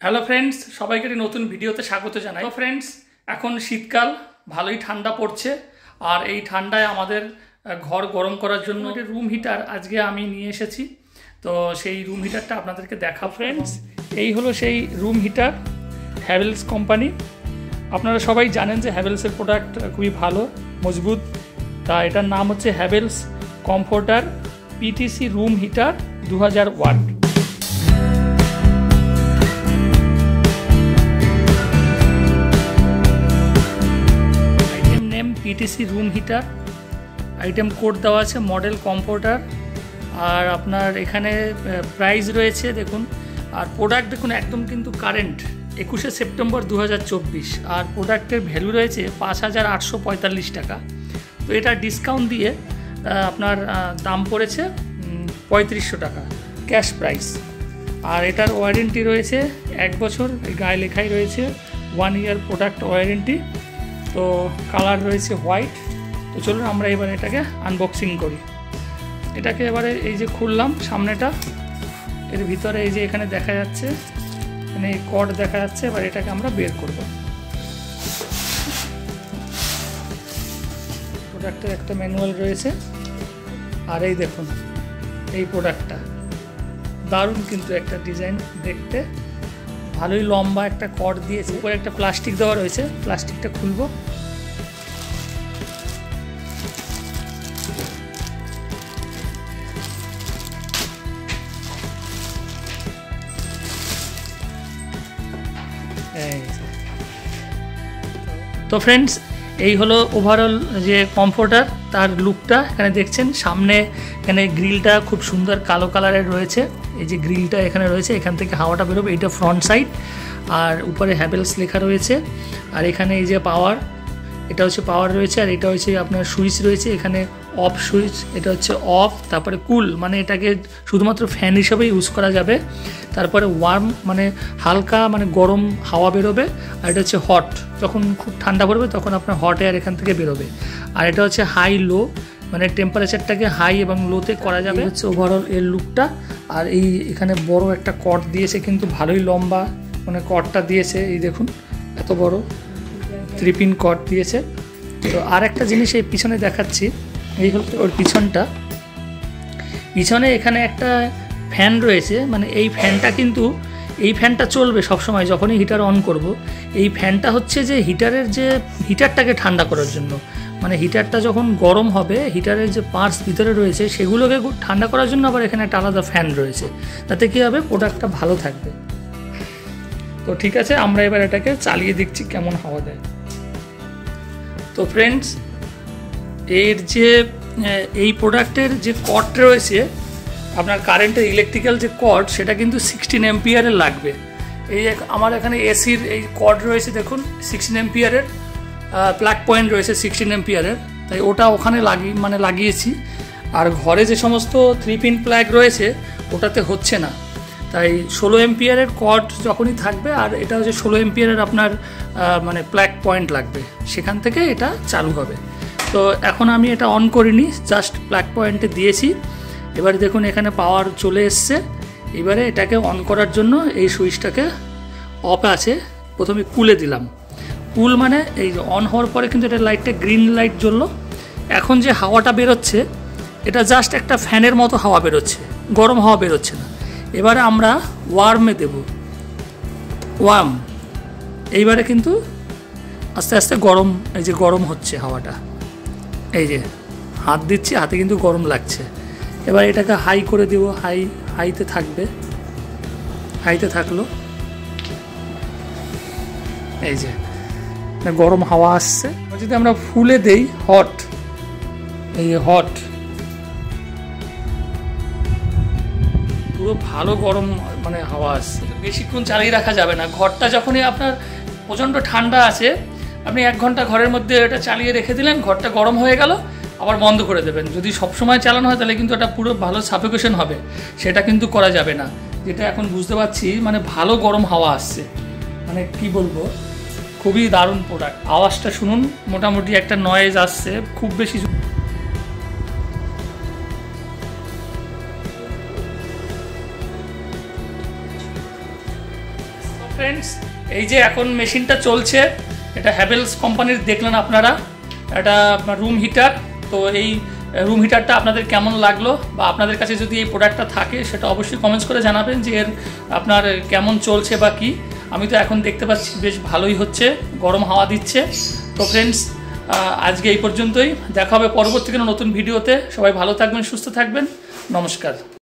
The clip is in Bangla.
হ্যালো ফ্রেন্ডস, সবাইকে একটি নতুন ভিডিওতে স্বাগত জানাই। তো ফ্রেন্ডস, এখন শীতকাল, ভালোই ঠান্ডা পড়ছে। আর এই ঠান্ডায় আমাদের ঘর গরম করার জন্য একটি রুম হিটার আজকে আমি নিয়ে এসেছি। তো সেই রুম হিটারটা আপনাদেরকে দেখাবো। ফ্রেন্ডস, এই হলো সেই রুম হিটার, হ্যাভেলস কোম্পানি। আপনারা সবাই জানেন যে হ্যাভেলসের প্রোডাক্ট খুবই ভালো, মজবুত। তা এটার নাম হচ্ছে Havells comforter PTC room heater 2000 watt. PTC room heater, item code দেওয়া আছে মডেল কমফোর্টার। আর আপনার এখানে প্রাইস রয়েছে দেখুন, আর প্রোডাক্ট দেখুন একদম কিন্তু কারেন্ট 21শে সেপ্টেম্বর 2024। আর প্রোডাক্টের ভ্যালু রয়েছে 5845 টাকা। তো এটা ডিসকাউন্ট দিয়ে আপনার দাম পড়েছে 3500 টাকা ক্যাশ প্রাইস। আর এটার ওয়ারেন্টি রয়েছে 1 বছর, গায়ে লেখাই রয়েছে 1 ইয়ার প্রোডাক্ট ওয়ারেন্টি। তো কালার রয়েছে হোয়াইট। তো চলুন আমরা এবার এটাকে আনবক্সিং করি। এটাকে এবারে এই যে খুললাম সামনেটা, এর ভিতরে এই যে এখানে দেখা যাচ্ছে, এখানে কর্ড দেখা যাচ্ছে। এবার এটাকে আমরা বের করব। প্রোডাক্টের একটা ম্যানুয়াল রয়েছে। আর এই দেখুন এই প্রোডাক্টটা দারুণ, কিন্তু একটা ডিজাইন দেখতে ভালোই, লম্বা একটা কর্ড দিয়েছে। উপরে একটা প্লাস্টিক দেওয়া রয়েছে, প্লাস্টিকটা খুলবো। তো ফ্রেন্ডস, এই হলো ওভারঅল যে কমফোর্টার, তার লুকটা। এখানে দেখছেন সামনে এখানে গ্রিলটা খুব সুন্দর কালো কালারের রয়েছে। এই যে গ্রিলটা এখানে রয়েছে, এখান থেকে হাওয়াটা বেরোবে। এইটা ফ্রন্ট সাইড, আর উপরে হ্যাভেলস লেখা রয়েছে। আর এখানে এই যে পাওয়ার, এটা হচ্ছে পাওয়ার রয়েছে। আর এটা হচ্ছে আপনার সুইচ রয়েছে, এখানে অফ সুইচ, এটা হচ্ছে অফ। তারপরে কুল, মানে এটাকে শুধুমাত্র ফ্যান হিসেবে ইউজ করা যাবে। তারপরে ওয়ার্ম, মানে হালকা মানে গরম হাওয়া বেরোবে। আর এটা হচ্ছে হট, যখন খুব ঠান্ডা পড়বে তখন আপনার হট এয়ার এখান থেকে বেরোবে। আর এটা হচ্ছে হাই লো, মানে টেম্পারেচারটাকে হাই এবং লোতে করা যাবে। হচ্ছে ওভারঅল এর লুকটা। আর এই এখানে বড় একটা কর্ড দিয়েছে, কিন্তু ভালোই লম্বা, মানে কর্ডটা দিয়েছে এই দেখুন এত বড় 3 পিন কর্ড দিয়েছে। তো আর একটা জিনিস এই পিছনে দেখাচ্ছি, এই হল ওর পিছনটা। পিছনে এখানে একটা ফ্যান রয়েছে, মানে এই ফ্যানটা কিন্তু এই ফ্যানটা চলবে সবসময় যখনই হিটার অন করব। এই ফ্যানটা হচ্ছে যে হিটারটাকে ঠান্ডা করার জন্য, মানে হিটারটা যখন গরম হবে, হিটারের যে পার্টস ভিতরে রয়েছে সেগুলোকে ঠান্ডা করার জন্য আবার এখানে একটা আলাদা ফ্যান রয়েছে। তাতে কী হবে, প্রোডাক্টটা ভালো থাকবে। তো ঠিক আছে, আমরা এবার এটাকে চালিয়ে দেখছি কেমন হাওয়া দেয়। তো ফ্রেন্ডস, এর যে এই প্রোডাক্টের যে কর্ড রয়েছে, আপনার কারেন্টের ইলেকট্রিক্যাল যে কর্ড, সেটা কিন্তু 16 অ্যাম্পিয়ারের লাগবে। এই আমার এখানে এসির এই কর্ড রয়েছে দেখুন, 16 অ্যাম্পিয়ারের প্লাগ পয়েন্ট রয়েছে 16 অ্যাম্পিয়ারের। তাই ওটা ওখানে লাগিয়েছি। আর ঘরে যে সমস্ত 3 পিন প্লাগ রয়েছে ওটাতে হচ্ছে না। তাই 16 অ্যাম্পিয়ারের কর্ড যখনই থাকবে, আর এটা হচ্ছে 16 অ্যাম্পিয়ারের আপনার মানে প্লাগ পয়েন্ট লাগবে, সেখান থেকে এটা চালু হবে। তো এখন আমি এটা অন করিনি, জাস্ট প্লাগ পয়েন্টে দিয়েছি। এবারে দেখুন এখানে পাওয়ার চলে এসছে। এবারে এটাকে অন করার জন্য এই সুইচটাকে অফ আছে, প্রথমে কুলে দিলাম। কুল মানে এই অন হওয়ার পরে কিন্তু এটা লাইটটা গ্রিন লাইট জ্বললো। এখন যে হাওয়াটা বেরোচ্ছে, এটা জাস্ট একটা ফ্যানের মতো হাওয়া বেরোচ্ছে, গরম হাওয়া বেরোচ্ছে না। এবারে আমরা ওয়ার্মে দেব, ওয়ার্ম। এইবারে কিন্তু আস্তে আস্তে গরম, এই যে গরম হচ্ছে হাওয়াটা, এই যে হাত দিচ্ছি, হাতে কিন্তু গরম লাগছে। এবার এটাকে হাই করে দেব, হাইতে থাকবে, হাইতে থাকলো। এই যে গরম হাওয়া আসছে। যদি আমরা ফুলে দেই হট, এই হট, পুরো ভালো গরম মানে হাওয়া আসছে। বেশিক্ষণ চালিয়ে রাখা যাবে না। ঘরটা যখনই আপনার প্রচণ্ড ঠান্ডা আছে, আপনি 1 ঘন্টা ঘরের মধ্যে এটা চালিয়ে রেখে দিলেন, ঘরটা গরম হয়ে গেল, আবার বন্ধ করে দেবেন। যদি সবসময় চালানো হয় তাহলে কিন্তু এটা পুরো ভালো সাফোকেশন হবে, সেটা কিন্তু করা যাবে না। যেটা এখন বুঝতে পারছি, মানে ভালো গরম হাওয়া আসছে, মানে কি বলবো, খুবই দারুণ প্রোডাক্ট। আওয়াজটা শুনুন, মোটামুটি একটা নয়েজ আসছে, খুব বেশি ফ্রেন্ডস, এই যে এখন মেশিনটা চলছে, এটা হ্যাভেলস কোম্পানির দেখলেন আপনারা, এটা রুম হিটার। তো এই রুম হিটারটা আপনাদের কেমন লাগলো, বা আপনাদের কাছে যদি এই প্রোডাক্টটা থাকে সেটা অবশ্যই কমেন্টস করে জানাবেন যে এর আপনার কেমন চলছে বা কি। আমি তো এখন দেখতে পাচ্ছি বেশ ভালোই হচ্ছে, গরম হাওয়া দিচ্ছে। তো ফ্রেন্ডস, আজকে এই পর্যন্তই, দেখা হবে পরবর্তী কোনো নতুন ভিডিওতে। সবাই ভালো থাকবেন, সুস্থ থাকবেন, নমস্কার।